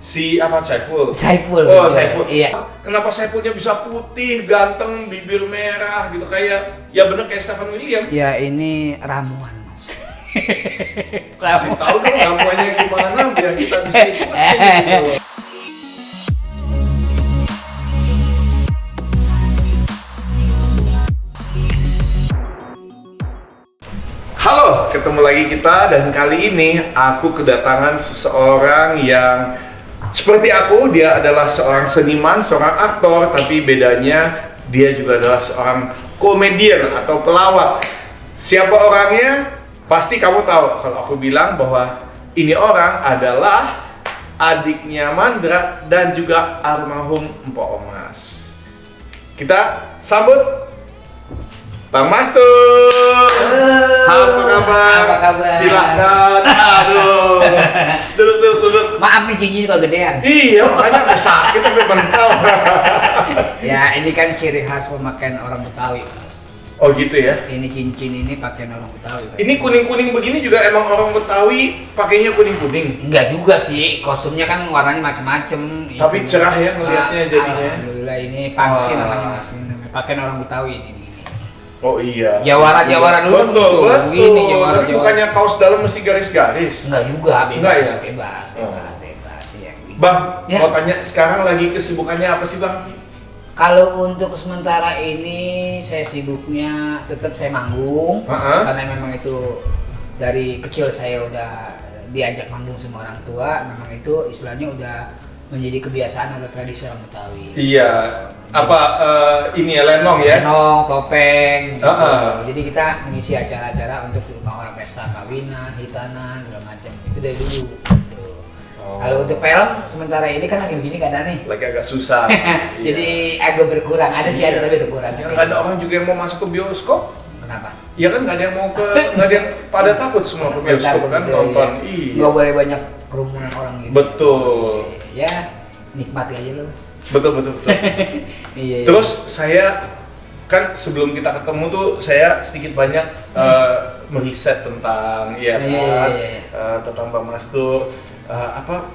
Si apa Saiful? Saiful. Oh, Saiful. Iya. Kenapa Saifulnya bisa putih, ganteng, bibir merah gitu kayak ya bener kayak Stephen William. Ya ini ramuan, Mas. Kasih tahu dong ramuannya gimana biar kita bisa ikutin gitu. Halo, ketemu lagi kita dan kali ini aku kedatangan seseorang yang seperti aku, dia adalah seorang seniman, seorang aktor, tapi bedanya dia juga adalah seorang komedian atau pelawak. Siapa orangnya? Pasti kamu tahu kalau aku bilang bahwa ini orang adalah adiknya Mandra dan juga almarhum Mpok Omas. Kita sambut Bang Mastur. Apa kabar? Apa kabar? Silakan. Aduh. Duduk. Maaf nih cincin kok gedean. Iya, makanya sampai sakit sampai mental. Ya ini kan ciri khas pemakaian orang Betawi, Mas. Oh gitu ya. Ini cincin ini pakaian orang Betawi. Kan? Ini kuning-kuning begini juga emang orang Betawi pakainya kuning-kuning. Enggak juga sih, kostumnya kan warnanya macem-macem. Tapi cerah ya ngelihatnya jadinya. Alhamdulillah ini pangsi Wah. namanya Mas. Ini pakaian orang Betawi ini. Oh iya. Jawara dulu Betul. Ini Tapi bukannya kaos dalam mesti garis-garis. Enggak juga, bebas. Enggak ya? Bebas. Ya. Bang, Ya. mau tanya sekarang lagi kesibukannya apa sih Bang? Kalau untuk sementara ini saya sibuknya tetap saya manggung karena memang itu dari kecil saya udah diajak manggung sama orang tua, memang itu istilahnya udah menjadi kebiasaan atau tradisi orang Betawi. Iya. Apa ini ya lenong ya? Lenong, topeng, gitu. Uh-uh. Jadi kita mengisi acara-acara untuk orang pesta kawinan, hitanan, segala macam. Itu dari dulu. Gitu. Oh. Kalau untuk film sementara ini kan lagi begini keadaan nih. Lagi agak susah. Jadi agak berkurang. Ada sih ada tapi berkurang. Nggak ada orang juga yang mau masuk ke bioskop. Kenapa? Ya kan nggak ada yang mau ke, nggak ada yang pada takut semua ke bioskop kan Betul, nonton. iya. Iya. Nggak boleh banyak kerumunan orang gitu. Betul. Ya nikmati aja loh. Betul. Iya. Terus saya kan sebelum kita ketemu tuh saya sedikit banyak meriset tentang ya kan Iya. tentang Bang Mastur apa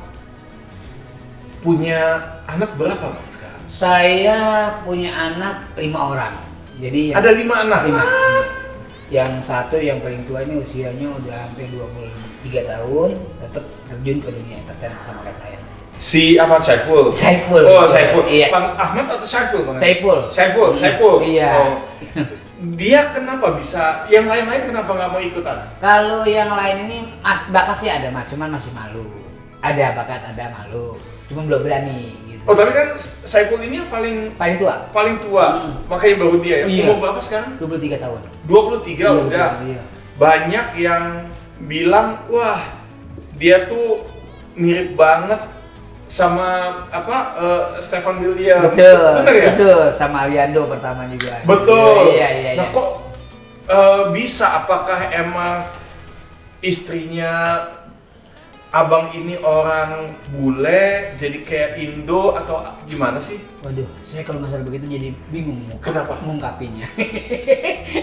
punya anak berapa Bang sekarang? Saya punya anak 5 orang. Jadi Ada 5 anak. 5. Yang satu yang paling tua ini usianya udah hampir 23 tahun, tetap terjun ke dunia entertain sama kayak saya. Si apa Saiful? Saiful. Oh Saiful. Iya. Bang Ahmad atau Saiful Bang? Saiful. Iya. Oh. Dia kenapa bisa? Yang lain-lain kenapa nggak mau ikutan? Kalau yang lain ini bakat sih ada Mas, cuman masih malu. Ada bakat, ada malu. Cuma belum berani gitu. Oh tapi kan Saiful ini yang paling Paling tua. makanya baru dia ya. Iya. Umur berapa sekarang? 23 tahun. 23 Iya, udah. Iya. Banyak yang bilang wah dia tuh mirip banget sama apa Stephen William. Betul. Bener ya? Betul, sama Ariando pertama juga. Betul. Iya. Nah kok bisa? Apakah emang istrinya abang ini orang bule jadi kayak Indo atau gimana sih? Waduh, saya kalau masalah begitu jadi bingung Kenapa? ngungkapinnya.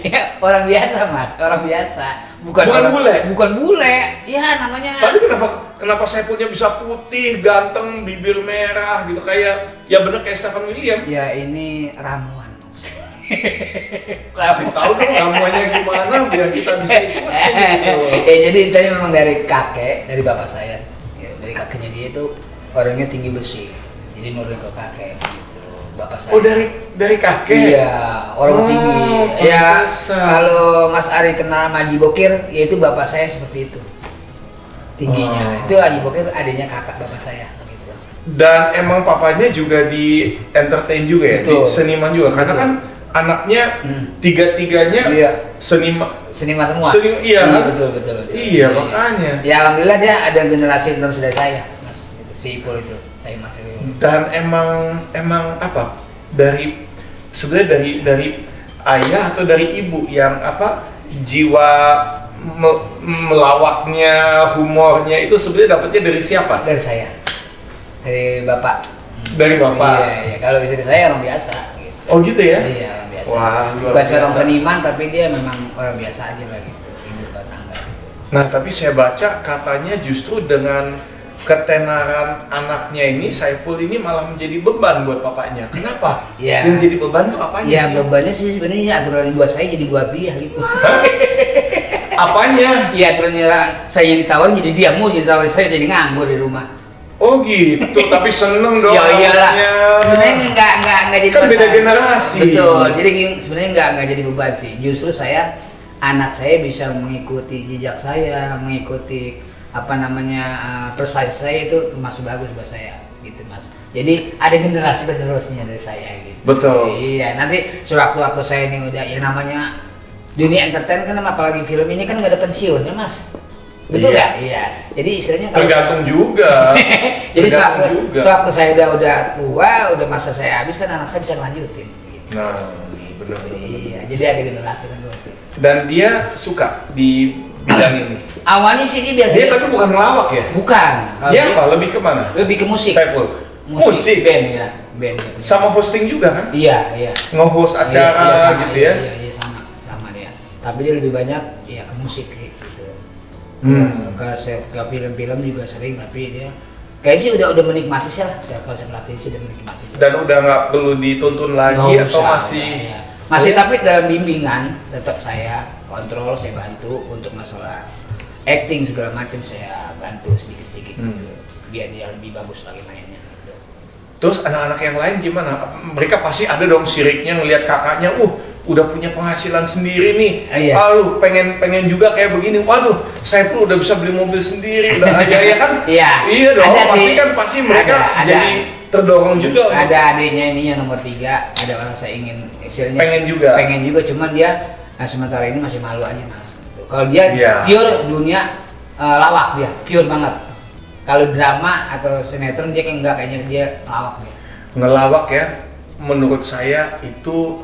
Ya, orang biasa Mas, orang biasa. Bukan bule? Bukan bule. Ya namanya. Tapi kenapa saya punya bisa putih, ganteng, bibir merah gitu kayak ya bener kayak Stephen William? Ya ini ramuan Mas. Kasih tahu dong ramuannya gimana biar kita bisa ikutin gitu. Jadi saya memang dari kakek, dari bapak saya. Ya, dari kakeknya dia itu orangnya tinggi besi. Jadi nurun ke kakek gitu. Bapak saya. Oh dari kakek? Iya, orang tinggi. Ya, pantesan. kalau Mas Ari kenal sama Haji Bokir, yaitu bapak saya seperti itu. Tingginya. Itu Haji Bokir adiknya kakak bapak saya gitu. Dan emang papanya juga di entertain juga ya, Betul. di seniman juga. Karena Betul. kan anaknya tiga-tiganya Iya. seniman Semua. iya kan? Betul. Iya, makanya. Ya alhamdulillah dia ada generasi penerus dari saya, Mas. Gitu. Si Ipul itu, saya Mas Ipul. Dan emang apa? Sebenarnya dari ayah atau dari ibu yang apa? Jiwa melawaknya, humornya itu sebenarnya dapatnya dari siapa? Dari saya. Dari bapak. Dari bapak. Iya. Kalau istri saya orang biasa gitu. Oh gitu ya? Iya, orang biasa. Wah, luar Bukan seorang biasa. seniman tapi dia memang orang biasa aja lah gitu. Hidup rumah tangga. Nah, tapi saya baca katanya justru dengan ketenaran anaknya ini, Saiful ini malah menjadi beban buat papanya. Kenapa? Iya. Yang jadi beban tuh apanya Ya sih? bebannya sih sebenarnya aturan buat saya jadi buat dia gitu. Apanya? Iya aturannya saya yang ditawarin jadi dia mau jadi tawarin saya jadi nganggur di rumah. Oh gitu, tapi seneng dong. Ya iyalah. harusnya. Sebenarnya nggak jadi Kan beda masalah. generasi. Betul. Jadi sebenarnya nggak jadi beban sih. Justru anak saya bisa mengikuti jejak saya, mengikuti prestasi saya itu termasuk bagus buat saya gitu Mas. Jadi ada generasi penerusnya dari saya gitu. Betul. Iya, nanti sewaktu-waktu saya ini udah ya namanya dunia entertain kan apalagi film ini kan nggak ada pensiunnya Mas. Betul Iya. nggak? Iya. Jadi istilahnya kalau Tergantung juga. jadi Tergantung juga. sewaktu saya udah tua, udah masa saya habis kan anak saya bisa ngelanjutin. Gitu. Nah, benar. Iya, jadi ada generasi kan dulu. Dan dia suka di bidang ini. Awalnya sih dia biasa. Dia tapi bukan ngelawak ya? Bukan. Kalau Dia apa? Lebih kemana? Lebih ke musik. Saiful. Musik. Band ya, band. Sama hosting juga kan? Iya, iya. Nge-host acara Iya, sama, gitu ya? Iya, sama dia. Tapi dia lebih banyak ya ke musik gitu. Ke film-film juga sering, tapi dia kayaknya sih udah menikmati sih lah. Kalau saya perhatiin sih udah menikmati. Dan udah nggak perlu dituntun lagi Nggak atau usah, masih? ya. Masih tapi dalam bimbingan tetap saya kontrol, saya bantu untuk masalah acting segala macam saya bantu sedikit-sedikit gitu. Biar dia lebih bagus lagi mainnya gitu. Terus anak-anak yang lain gimana? Mereka pasti ada dong siriknya ngelihat kakaknya, udah punya penghasilan sendiri nih. Iya. Lu pengen juga kayak begini. Waduh, Saiful udah bisa beli mobil sendiri, udah aja ya kan? Iya. Iya dong. Ada Pasti sih. kan mereka Ada. jadi terdorong juga. Ada adiknya ini yang nomor 3, ada orang saya ingin istilahnya pengen juga, cuman dia sementara ini masih malu aja Mas. Kalau dia Iya. pure dunia lawak, dia pure banget. Kalau drama atau sinetron dia kayak enggak, kayaknya dia lawak dia. Ngelawak ya, menurut saya itu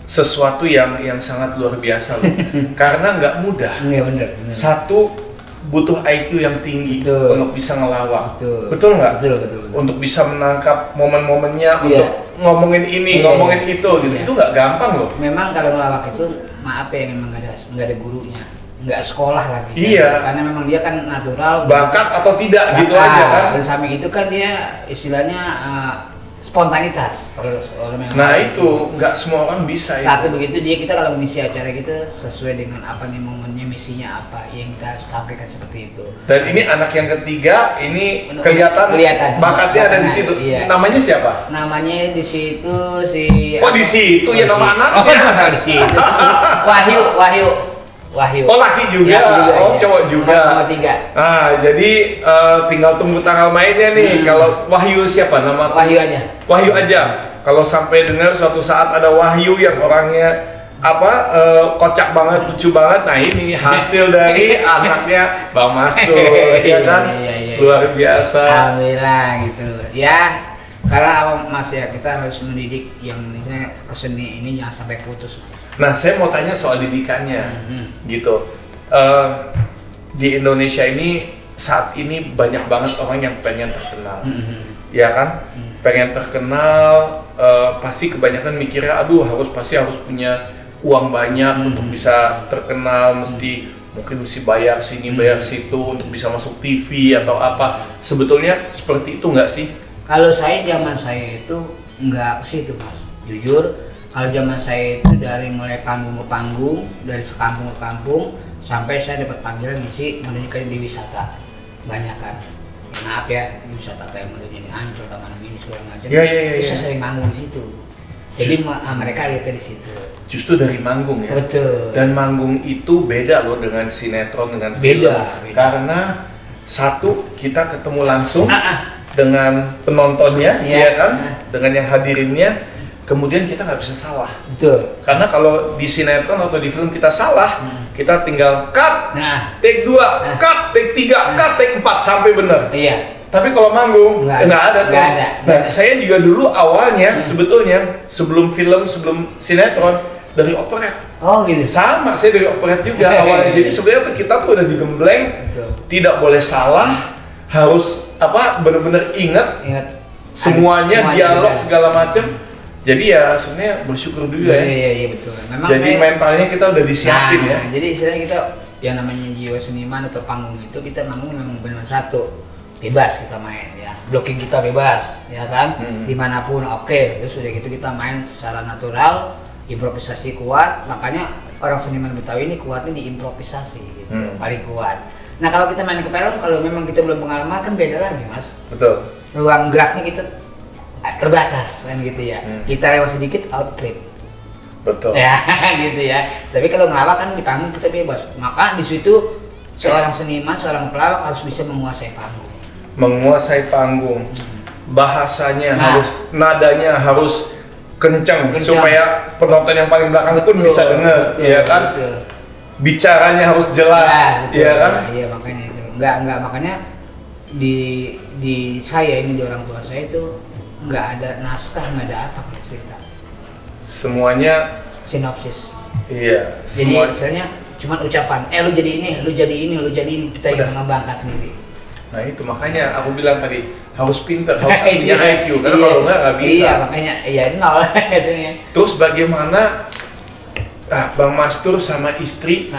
sesuatu yang sangat luar biasa loh. Karena nggak mudah. Iya bener. Satu, butuh IQ yang tinggi Betul. untuk bisa ngelawak. Betul Nggak? betul. Untuk bisa menangkap momen-momennya, Iya. untuk ngomongin ini, Iya, ngomongin iya. itu gitu. Iya. Itu nggak gampang loh. Memang kalau ngelawak itu maaf ya, emang nggak ada gurunya, nggak sekolah lagi. Iya. Karena memang dia kan natural. Bakat atau tidak gitu Bakat. aja kan. Di samping itu kan dia istilahnya spontanitas. Kalau memang Nah itu nggak semua orang bisa itu. satu begitu dia, kita kalau mengisi acara kita sesuai dengan apa nih momennya, misinya apa yang kita harus sampaikan seperti itu. Dan ini anak yang ketiga, ini kelihatan bakatnya ada di situ. Iya. Namanya siapa? Namanya di situ Kok di situ ya nama anaknya? Oh, masalah di situ. Wahyu. Oh laki juga, Iya. cowok juga. Nomor 3. Nah jadi tinggal tunggu tanggal mainnya nih. Kalau Wahyu siapa nama? Wahyu aja. Wahyu aja. Kalau sampai dengar suatu saat ada Wahyu yang orangnya kocak banget, lucu banget. Nah ini hasil dari anaknya Bang Mastur, ya kan? Iya. Luar biasa. Alhamdulillah gitu. Ya, karena apa Mas ya, kita harus mendidik yang misalnya keseni ini jangan sampai putus. Nah saya mau tanya soal didikannya, gitu. Di Indonesia ini saat ini banyak banget orang yang pengen terkenal, ya kan? Pengen terkenal, pasti kebanyakan mikirnya, aduh pasti harus punya uang banyak untuk bisa terkenal, mungkin mesti bayar sini bayar situ untuk bisa masuk TV atau apa. Sebetulnya seperti itu nggak sih? Kalau zaman saya itu nggak ke situ Mas, jujur. Kalau zaman saya itu dari mulai panggung ke panggung, dari sekampung ke kampung, sampai saya dapat panggilan ngisi menunjukkan di wisata, banyak kan. Maaf ya, di wisata kayak menunjukkan Ancol, Taman Mini segala macam. Iya. Itu saya sering manggung di situ. Jadi mereka lihatnya di situ. Justru dari manggung ya. Betul. Dan manggung itu beda loh dengan sinetron, dengan film. Beda. Karena satu, kita ketemu langsung dengan penontonnya, Iya. ya kan? Dengan yang hadirinnya. Kemudian kita nggak bisa salah. Betul. Karena kalau di sinetron atau di film kita salah, kita tinggal cut, Nah, take 2, cut, take 3, cut, take 4 sampai benar. iya. Tapi kalau manggung nggak ada tuh. Nggak ada. Nah, saya juga dulu awalnya sebetulnya sebelum film, sebelum sinetron dari operet. Oh gitu. Sama, saya dari operet juga awalnya. Jadi sebenarnya kita tuh udah digembleng, Betul. tidak boleh salah, harus benar-benar ingat Ingat. semuanya, Semuanya dialog juga. segala macam. Jadi ya sebenarnya bersyukur juga ya. Iya betul. Memang Jadi saya, mentalnya kita udah disiapin ya. Jadi istilahnya kita yang namanya jiwa seniman atau panggung itu kita manggung memang benar satu, bebas kita main ya, blocking kita bebas ya kan, dimanapun oke. Terus udah gitu kita main secara natural, improvisasi kuat, makanya orang seniman Betawi ini kuatnya di improvisasi gitu, paling kuat. Nah kalau kita main ke film, kalau memang kita belum pengalaman kan beda lagi mas. Betul. Ruang geraknya kita terbatas kan gitu ya, kita lewat sedikit outclip. Betul. Ya gitu ya. Tapi kalau ngelawak kan di panggung kita bebas. Maka di situ seorang seniman, seorang pelawak harus bisa menguasai panggung. Menguasai panggung. Bahasanya harus, nadanya harus kencang supaya penonton yang paling belakang pun bisa dengar, ya kan? Betul. Bicaranya harus jelas, ya kan? Iya makanya itu. Enggak makanya di saya ini, di orang tua saya itu enggak ada naskah, enggak ada apa cerita. Semuanya sinopsis. Iya. Jadi misalnya cuma ucapan, lu jadi ini, lu jadi ini, lu jadi ini, kita yang mengembangkan sendiri. Nah itu makanya aku bilang tadi harus pintar, harus punya IQ, karena kalau nggak bisa. Iya makanya, iya nol biasanya. Terus bagaimana Bang Mastur sama istri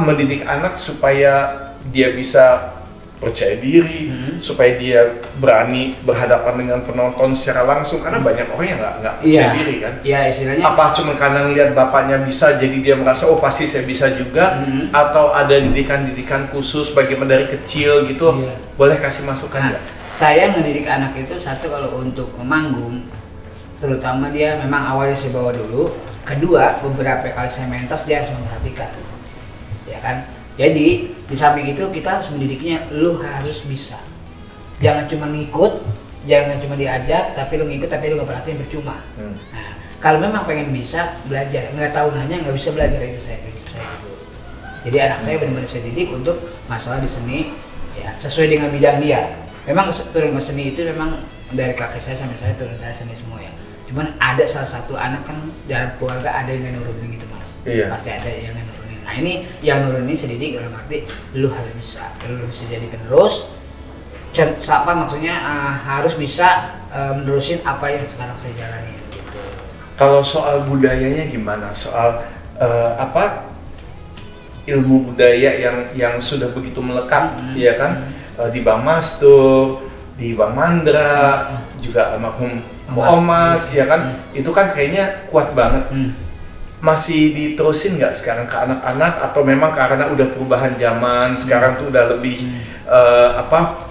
mendidik anak supaya dia bisa percaya diri, supaya dia berani berhadapan dengan penonton secara langsung, karena banyak orang yang nggak percaya diri kan. Iya istilahnya. Apa cuma karena lihat bapaknya bisa jadi dia merasa oh pasti saya bisa juga, atau ada didikan khusus bagaimana dari kecil gitu? Iya. Boleh kasih masukan nggak? Saya ngedidik anak itu satu, kalau untuk memanggung, terutama dia memang awalnya saya bawa dulu. Kedua, beberapa kali saya mentas dia harus memperhatikan, ya kan? Jadi di samping itu kita harus mendidiknya, lu harus bisa. Jangan cuma ngikut, jangan cuma diajak, tapi lu ngikut tapi lu nggak perhatiin percuma. Nah, kalau memang pengen bisa belajar, nggak tahu nanya nggak bisa belajar, itu saya gitu. Jadi anak saya benar-benar saya didik untuk masalah di seni, ya sesuai dengan bidang dia. Memang turun ke seni itu memang dari kakek saya sampai saya turun saya seni semua ya. Cuman ada salah satu anak kan dalam keluarga ada yang nurunin gitu mas. Iya. Pasti ada yang nurunin. Nah ini yang nurunin sedidik dalam arti lu harus bisa jadi penerus. Siapa maksudnya harus bisa menerusin apa yang sekarang saya jalani gitu. Kalau soal budayanya gimana? Soal ilmu budaya yang sudah begitu melekat, ya kan? Di Bang Mastur, di Bang Mandra, juga almarhum Omas, ya kan? Itu kan kayaknya kuat banget. Masih diterusin nggak sekarang ke anak-anak, atau memang karena udah perubahan zaman sekarang tuh udah lebih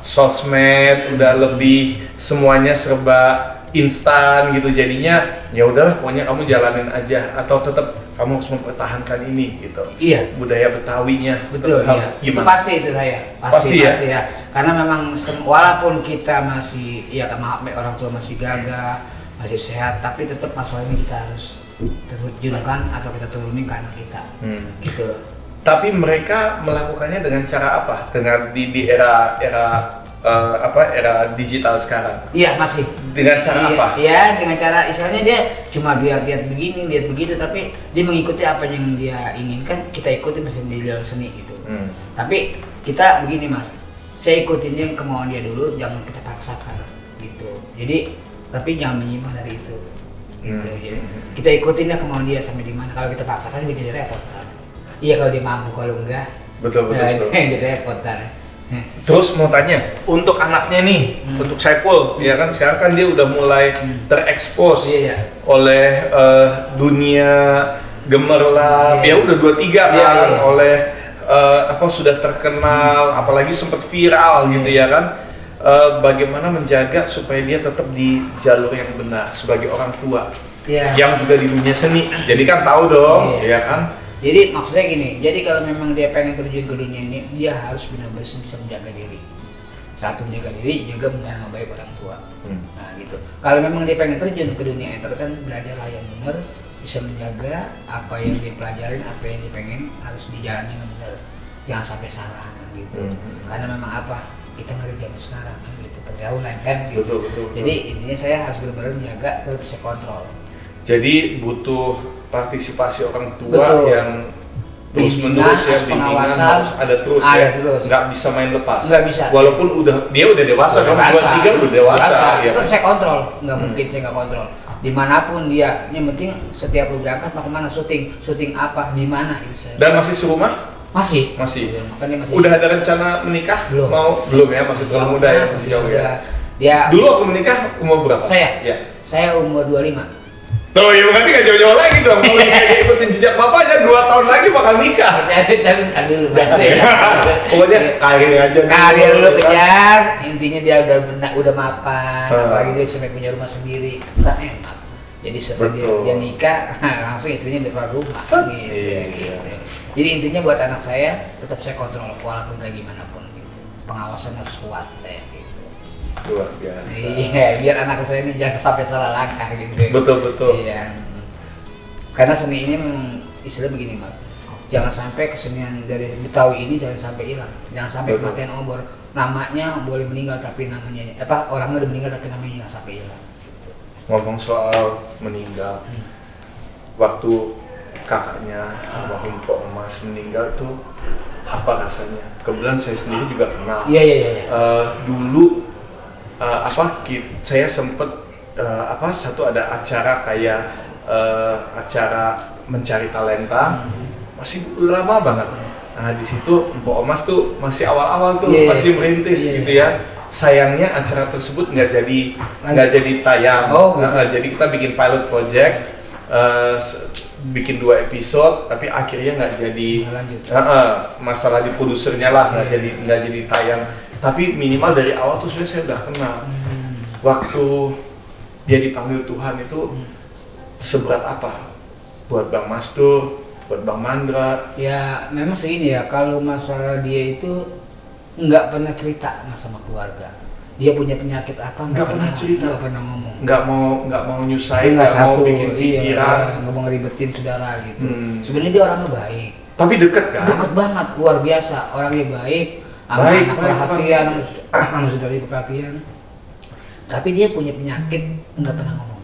sosmed, udah lebih semuanya serba instan gitu, jadinya ya udahlah pokoknya kamu jalanin aja, atau tetap kamu harus mempertahankan ini gitu. Iya. Budaya Betawinya. Betul. Iya. Itu pasti itu saya. Pasti ya. Karena memang walaupun kita masih maaf orang tua masih gagah, masih sehat, tapi tetap masalah ini kita harus terjunkan atau kita turunin ke anak kita. Gitu. Tapi mereka melakukannya dengan cara apa? Dengan di era digital sekarang. Iya masih. Dengan cara apa? Iya dengan cara istilahnya dia cuma lihat begini, lihat begitu, tapi dia mengikuti apa yang dia inginkan, kita ikuti mesin di dalam seni gitu. Tapi kita begini mas, saya ikutin dia kemauan dia dulu, jangan kita paksakan gitu. Jadi tapi jangan menyimpang dari itu. Gitu. Jadi kita ikutin dia kemauan dia sampai di mana. Kalau kita paksakan jadi repot kan. Iya kalau dia mampu, kalau enggak. Betul. Jadi repot kan. Terus mau tanya, untuk anaknya nih, untuk Saipul, ya kan sekarang kan dia udah mulai terekspos oleh dunia gemerlap, ya udah 23 kan, oleh sudah terkenal, apalagi sempat viral gitu ya kan. Bagaimana menjaga supaya dia tetap di jalur yang benar sebagai orang tua, yang juga di dunia seni, jadi kan tahu dong, ya kan. Jadi maksudnya gini, jadi kalau memang dia pengen terjun ke dunia ini, dia harus benar-benar bisa menjaga diri. Satu menjaga diri, juga nama baik orang tua. Nah gitu. Kalau memang dia pengen terjun ke dunia entertain, belajarlah yang benar, bisa menjaga apa yang dipelajarin, apa yang dia pengen harus dijalani dengan benar, jangan sampai salah gitu. Karena memang kita nggak zaman sekarang gitu, pergaulan kan gitu. Betul. Jadi intinya saya harus benar-benar menjaga, terus bisa kontrol. Jadi butuh partisipasi orang tua yang terus menerus ya, bimbingan harus ada terus ya, nggak bisa main lepas. Nggak bisa. Walaupun dia udah dewasa, kan 23 udah dewasa. Ya. Tetap saya kontrol, nggak mungkin saya nggak kontrol. Dimanapun dia, yang penting setiap lu berangkat mau kemana syuting apa, di mana itu saya. Dan masih serumah? Masih. Makanya masih. Udah ada rencana menikah? Belum. Belum ya, masih terlalu muda ya, masih jauh ya. Dia dulu aku menikah umur berapa? Saya umur 25. Tuh ya berarti gak jauh-jauh lagi dong. Kalau misalnya ikutin jejak bapaknya 2 tahun lagi bakal nikah. Tapi kan dulu Pokoknya karir aja. Karir dulu kejar. Intinya dia udah mapan. Apalagi dia sampai punya rumah sendiri. Kan enak. Jadi setelah dia nikah, langsung istrinya udah keluar rumah. Gitu. Jadi intinya buat anak saya tetap saya kontrol walaupun kayak gimana pun gitu. Pengawasan harus kuat saya gitu. Luar biasa. Iya, biar anak saya ini jangan sampai salah langkah gitu. Betul. Iya. Karena seni ini istilah begini Mas. Jangan sampai kesenian dari Betawi ini jangan sampai hilang. Jangan sampai kematian obor. Namanya boleh meninggal tapi namanya orangnya udah meninggal tapi namanya nggak sampai hilang. Ngomong soal meninggal, waktu kakaknya almarhum Pok Emas meninggal tuh apa rasanya? Kebetulan saya sendiri juga kenal. Iya. Dulu saya sempet ada acara kayak acara mencari talenta, masih lama banget. Nah di situ Pok Emas tuh masih awal-awal tuh masih merintis gitu ya. Sayangnya acara tersebut nggak jadi tayang. Jadi kita bikin pilot project, bikin 2 episode, tapi akhirnya nggak jadi. Masalah di produsernya lah nggak jadi tayang. Tapi minimal dari awal tuh saya udah kenal. Waktu dia dipanggil Tuhan itu seberat apa? Buat Bang Mastur, buat Bang Mandra. Ya memang segini ya. Kalau masalah dia itu nggak pernah cerita sama keluarga. Dia punya penyakit apa nggak pernah cerita, nggak pernah ngomong, nggak mau nyusahin, nggak mau bikin pikiran, nggak mau ngeribetin saudara gitu. Sebenarnya dia orangnya baik, tapi deket kan? Deket banget, luar biasa. Orangnya baik, anak perhatian, sama saudara perhatian. Tapi dia punya penyakit nggak pernah ngomong.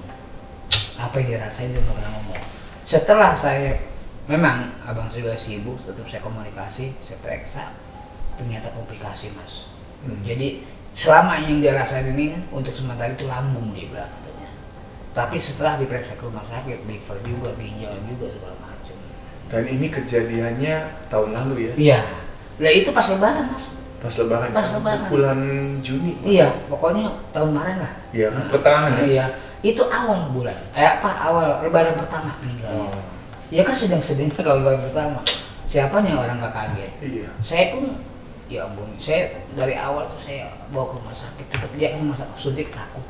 Apa yang dia rasain dia nggak pernah ngomong. Setelah saya memang abang saya juga sibuk, tetap saya komunikasi, saya periksa. Ternyata komplikasi Mas. Jadi selama yang dia rasain ini untuk sementara itu lambung dia bilang katanya. Tapi setelah diperiksa ke rumah sakit, liver juga, ginjal juga segala macam. Dan ini kejadiannya tahun lalu ya? Iya. Nah itu pas lebaran Mas. Pas lebaran. Bulan Juni. Iya, pokoknya tahun kemarin lah. Iya, pertengahan. Iya. Itu awal bulan. Awal lebaran pertama meninggalnya. Ya kan sedang-sedangnya kalau lebaran pertama. Siapanya orang nggak kaget. Iya. Saya pun ya ampun, saya dari awal tuh saya bawa ke rumah sakit, tetap dia kan masa suntik takut,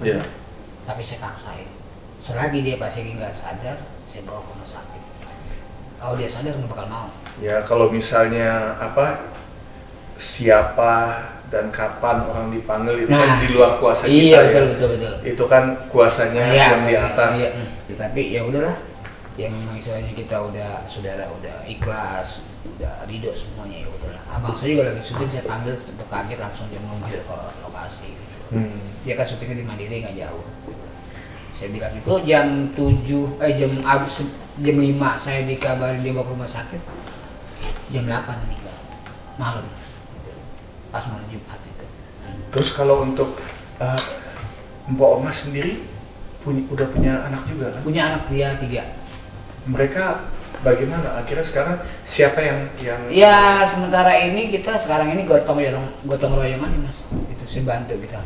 tapi saya paksain. Selagi dia pasti nggak sadar, saya bawa ke rumah sakit. Kalau dia sadar nggak bakal mau. Ya kalau misalnya siapa dan kapan orang dipanggil itu kan di luar kuasa kita. Iya betul. Itu kan kuasanya yang di atas. Tapi ya udahlah, yang memang istilahnya kita udah ikhlas, udah ridho semuanya ya udahlah. Abang saya juga lagi syuting, saya panggil sempat kaget langsung dia meluncur ke lokasi gitu. Dia kan syutingnya di Mandiri nggak jauh. Saya bilang itu jam 5 saya dikabarin dia bawa ke rumah sakit, jam 8 meninggal malam, pas malam Jumat itu. Terus kalau untuk Mbak Omas sendiri udah punya anak juga kan? Punya anak dia 3. Mereka bagaimana? Akhirnya sekarang siapa yang Ya sementara ini kita sekarang ini gotong royongan nih Mas. Itu saya bantu kita.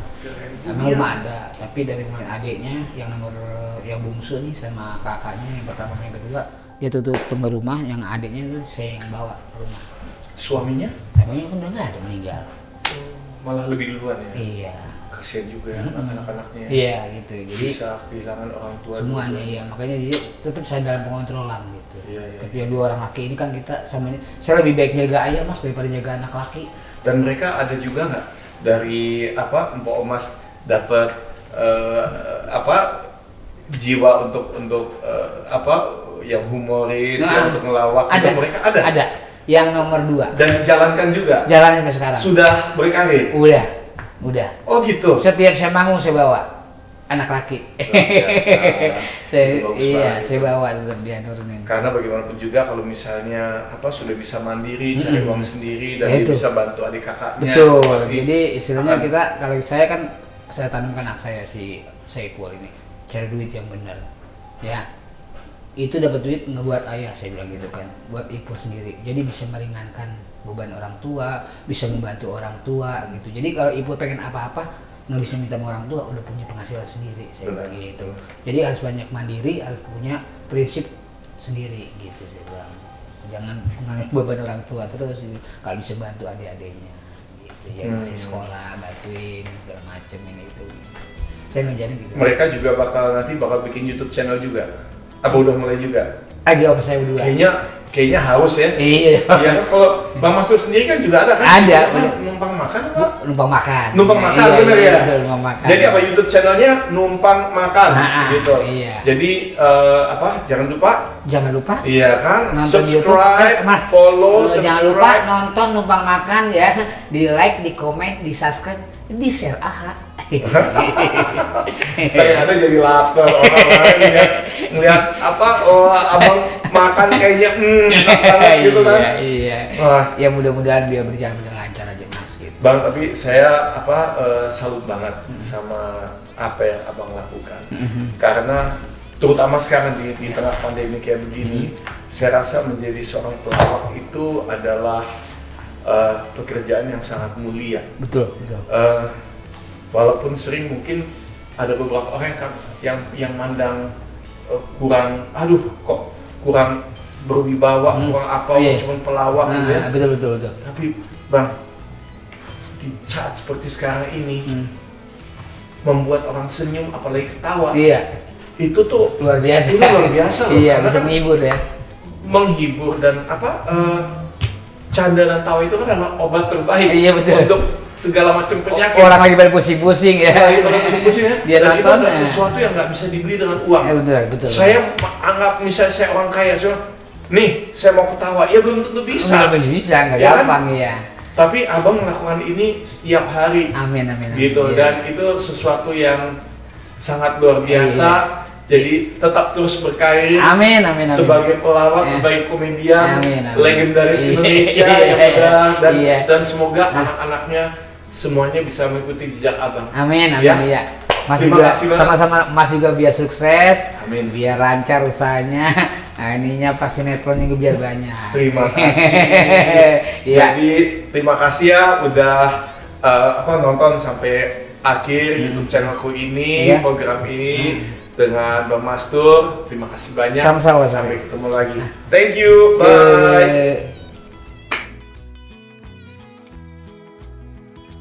Memang rumah ada, tapi dari mulai adiknya yang bungsu nih sama kakaknya yang pertama yang kedua dia tutup rumah, yang adiknya itu saya yang bawa ke rumah. Suaminya? Suaminya kan udah nggak ada, meninggal. Malah lebih duluan ya? Iya. Kasian juga ya anak-anaknya. Iya gitu. Jadi bisa kehilangan orang tua semuanya juga. Iya, makanya dia tetap saya dalam pengontrolan gitu. Iya. Tapi yang 2 orang laki ini kan kita samanya saya lebih baik jaga ayah Mas daripada jaga anak laki. Dan mereka ada juga nggak dari Mbak Omas dapat jiwa untuk yang humoris, yang untuk ngelawak ada, itu mereka ada? Ada. Yang nomor 2. Dan dijalankan juga? Jalannya sampai sekarang. Sudah berkarir? Udah. Oh gitu? Setiap saya manggung saya bawa anak laki. Saya bawa tetap dia nurunin. Karena bagaimanapun juga kalau misalnya sudah bisa mandiri, cari uang sendiri dan dia bisa bantu adik kakaknya. Betul. Jadi istilahnya kita kalau saya tanamkan anak saya si Saiful ini cari duit yang benar. Ya. Itu dapat duit ngebuat ayah saya bilang gitu kan, buat ibu sendiri. Jadi bisa meringankan beban orang tua, bisa membantu orang tua gitu. Jadi kalau ibu pengen apa-apa nggak bisa minta sama orang tua, udah punya penghasilan sendiri, saya bilang gitu. Jadi harus banyak mandiri, harus punya prinsip sendiri gitu saya bilang. Jangan mengalami beban orang tua terus gitu. Kalau bisa bantu adik-adiknya gitu ya, masih sekolah, bantuin segala macam ini itu. Saya ngajarin gitu. Mereka juga nanti bakal bikin YouTube channel juga. Apa udah mulai juga? Apa saya berdua? Kayaknya harus ya. Iya. Iya kan, kalau Bang Mastur sendiri kan juga ada kan? Ada. Numpang makan apa? Numpang makan. Numpang makan, iya, bener iya, ya? Betul, numpang makan. Jadi apa YouTube channelnya Numpang Makan gitu. Iya. Jadi jangan lupa. Jangan lupa. Iya kan? Nonton Subscribe, YouTube. follow, Jangan lupa subscribe. nonton Numpang Makan ya. Di like, di komen, di subscribe, di share. Ternyata jadi lapar orang-orang ngeliat abang makan kayaknya enak banget gitu kan. Iya. Wah. Ya mudah-mudahan dia berjalan dengan lancar aja Mas gitu. Bang, tapi saya salut banget sama apa yang abang lakukan. Karena terutama sekarang di tengah pandemi kayak begini, saya rasa menjadi seorang pelawak itu adalah pekerjaan yang sangat mulia. Betul. Walaupun sering mungkin ada beberapa orang yang mandang kurang berwibawa, kurang apa, cuma pelawak gitu ya. Betul. Tapi Bang, di saat seperti sekarang ini membuat orang senyum apalagi ketawa. Iya. Itu tuh Luar biasa. Itu luar biasa loh. Iya, Karena bisa kan menghibur ya. menghibur dan canda dan tawa itu kan adalah obat terbaik untuk segala macam penyakit. Orang lagi pada pusing-pusing ya. Orang pusing-pusing ya. Dia Dan itu nonton, adalah sesuatu yang nggak bisa dibeli dengan uang. Betul. Saya anggap misalnya saya orang kaya, saya mau ketawa, ya belum tentu bisa. Belum bisa, nggak Ya kan? gampang ya. Tapi abang melakukan ini setiap hari. Amin. Gitu, dan itu sesuatu yang sangat luar biasa. Jadi tetap terus berkarir. Amin. Sebagai pelawak, sebagai komedian, Amin. legendaris Indonesia yang udah dan semoga anak-anaknya semuanya bisa mengikuti jejak abang. Amin. Ya? Iya. Mas Terima juga kasih banget. sama-sama Mas juga biar sukses. Amin. Biar lancar usahanya. Nah, ininya pas sinetron juga biar banyak. Terima kasih. Iya. Jadi terima kasih ya udah nonton sampai akhir YouTube channelku ini, program ini dengan Bang Mastur. Terima kasih banyak. Sama-sama. Sampai ketemu lagi. Thank you. Bye.